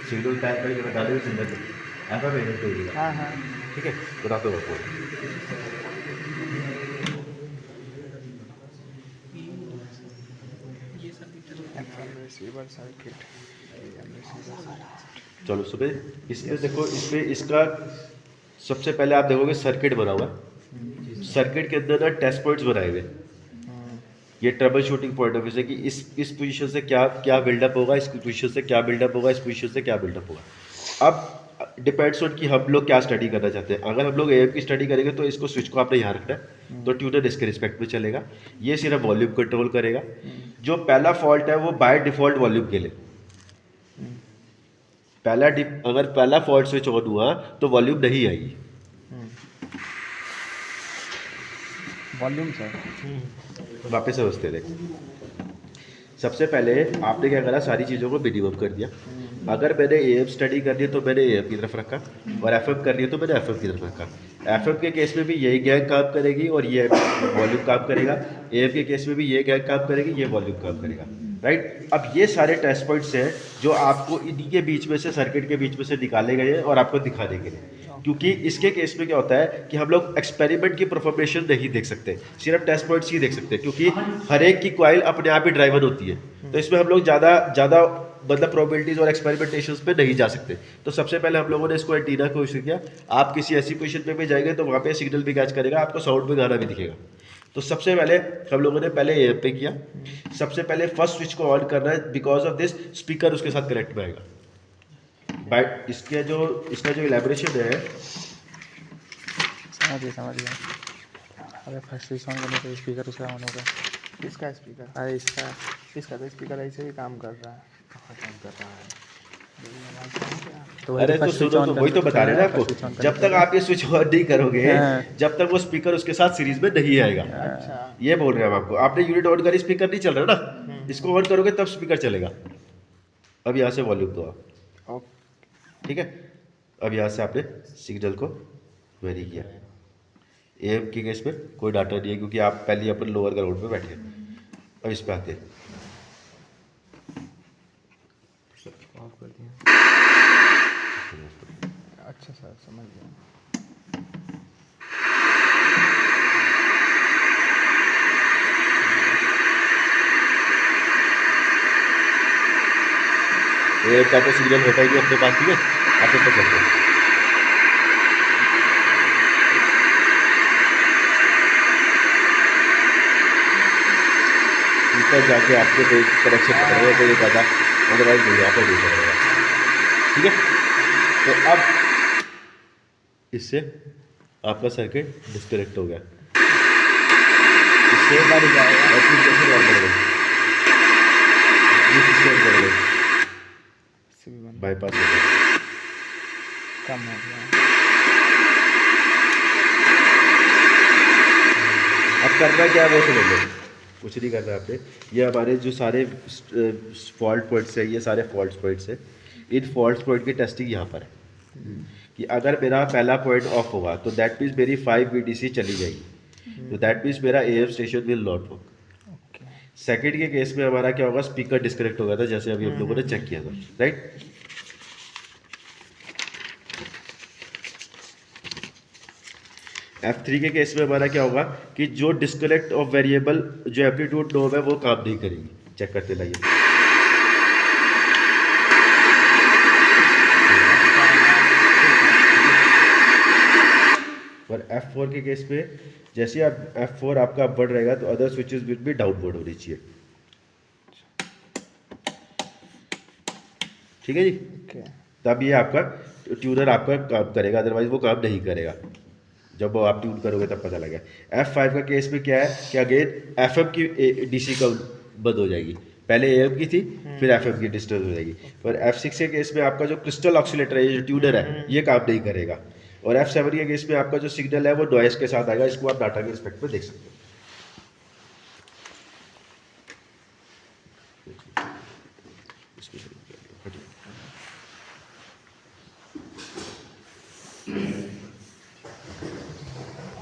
Single type का डाले single ऐसा भेजने चाहिए। हाँ हाँ ठीक है, बताते हो आपको। रिसीवर सर्किट, चलो सुबह इस पे देखो, इस पे इसका सबसे पहले आप देखोगे सर्किट बना हुआ है। सर्किट के अंदर ना टेस्ट पॉइंट्स बनाए हुए हैं। ये trouble shooting point of view से कि इस पोजीशन से क्या क्या बिल्डअप होगा, इस पोजीशन से क्या बिल्डअप होगा, इस पोजीशन से क्या बिल्डअप होगा। अब डिपेंड्स ऑन कि हम लोग क्या स्टडी करना चाहते हैं। अगर हम लोग एएम की स्टडी करेंगे तो इसको स्विच को आपने यहाँ रखना है, तो ट्यूनर इसके रिस्पेक्ट में चलेगा। ये सिर्फ वॉल्यूम कंट्रोल करेगा। जो पहला फॉल्ट है वो बाय डिफॉल्ट वॉल्यूम के लिए अगर पहला फॉल्ट स्विच ऑन हुआ तो वॉल्यूम नहीं आएगी। वॉल्यूम सर वापस समझते देखो, सबसे पहले आपने क्या करा, सारी चीज़ों को मिनिमम कर दिया। अगर मैंने एएम स्टडी करनी है तो मैंने एएम की तरफ रखा, और एफएम करनी है तो मैंने एफएम की तरफ रखा। एफएम के केस में भी यही गैंग काम करेगी और ये वॉल्यूम काम करेगा। एएम के केस में भी ये गैंग काम करेगी, ये वॉल्यूम काम करेगा। राइट, अब ये सारे टेस्ट पॉइंट्स हैं जो आपको इन्हीं के बीच में से, सर्किट के बीच में से निकाले गए हैं और आपको दिखाने के लिए। क्योंकि इसके केस में क्या होता है कि हम लोग एक्सपेरिमेंट की परफॉर्मेशन नहीं देख सकते, सिर्फ टेस्ट पॉइंट्स ही देख सकते हैं, क्योंकि हर एक की कॉइल अपने आप ही ड्राइवर होती है। तो इसमें हम लोग ज़्यादा मतलब प्रोबेबिलिटीज और एक्सपेरिमेंटेशंस पे नहीं जा सकते। तो सबसे पहले हम लोगों ने इसको एंटीना को कोशिश किया। आप किसी ऐसी पोजीशन पे भी जाएंगे तो वहाँ पे सिग्नल भी कैच करेगा, आपको साउंड में गाना भी दिखेगा। तो सबसे पहले हम लोगों ने पहले एएम पे किया। सबसे पहले फर्स्ट स्विच को ऑन करना है, बिकॉज ऑफ दिस स्पीकर उसके साथ कनेक्ट में आएगा। बट इसका जो इलेबोरेशन है, समझ गया। अरे फर्स्ट स्विच ऑन करने पे स्पीकर उसका ऑन होगा। इसका स्पीकर, अरे इसका तो स्पीकर ऐसे भी काम कर रहा है। कहाँ काम कर रहा है? तो अरे तो सुनो, तो वही तो बता रहे हैं ना आपको, जब तक आप ये स्विच ऑन नहीं करोगे, जब तक वो स्पीकर उसके साथ सीरीज में नहीं आएगा। अच्छा, ये बोल रहे हैं हम आपको। आपने यूनिट ऑन करी, स्पीकर नहीं चल रहा ना, इसको ऑन करोगे तब स्पीकर चलेगा। अब यहाँ से वॉल्यूम दो आप, ठीक है। अब यहाँ से आपने सिग्नल को वेरी किया। एएम के केस में कोई डाटा नहीं है, क्योंकि आप पहले अपन लोअर ग्राउंड पे बैठे। अब इस पे आते हैं, ऑफ कर दिया। अच्छा सर, समझ गया। एएम का तो सिग्नल होता ही नहीं अपने पास, ठीक है। आप पे चलते हैं, ऊपर जाके आपको कोई कनेक्शन पकड़ेगा तो ये पता, अदरवाइज नहीं, यहाँ पर नहीं पकड़ेगा, ठीक है। तो अब इससे आपका सर्किट डिस्कनेक्ट हो गया। इससे बाहर जाएगा, एप्लीकेशन और बढ़ गई, बाईपास हो गया, कम हो गया। अब करना क्या है वो समझ लो, कुछ नहीं करना आपने। ये हमारे जो सारे फॉल्ट पॉइंट्स है, ये सारे फॉल्ट पॉइंट्स है। इन फॉल्ट पॉइंट की टेस्टिंग यहाँ पर है कि अगर मेरा पहला पॉइंट ऑफ होगा तो दैट मीन्स मेरी 5 VDC चली जाएगी, तो दैट मीन्स मेरा am station will not work. Second के केस में हमारा क्या होगा, स्पीकर डिस्कनेक्ट हो गया था, जैसे अभी हम लोगों ने चेक किया था, राइट। F3 के केस में हमारा क्या होगा कि जो डिस्कनेक्ट ऑफ वेरिएबल, जो एम्पलीट्यूड नोब है, वो काम नहीं करेगी। चेक करते लाइए, और F4 के केस में जैसे आप F4 आपका अपवर्ड रहेगा तो other switches will be downward होनी चाहिए, ठीक है जी। तब ये आपका ट्यूनर आपका काम करेगा, अदरवाइज वो काम नहीं करेगा। जब आप ट्यून करोगे तब पता लगेगा। F5 का केस में क्या है कि अगेन FM की DC का बंद हो जाएगी, पहले AM की थी, फिर FM की डिस्टर्ब हो जाएगी। और F6 के केस में आपका जो क्रिस्टल ऑक्सीलेटर है, जो ट्यूनर है, ये काम नहीं करेगा। और F7 के केस में आपका जो सिग्नल है वो नॉइस के साथ आएगा। इसको आप डाटा के रिस्पेक्ट में देख सकते हो।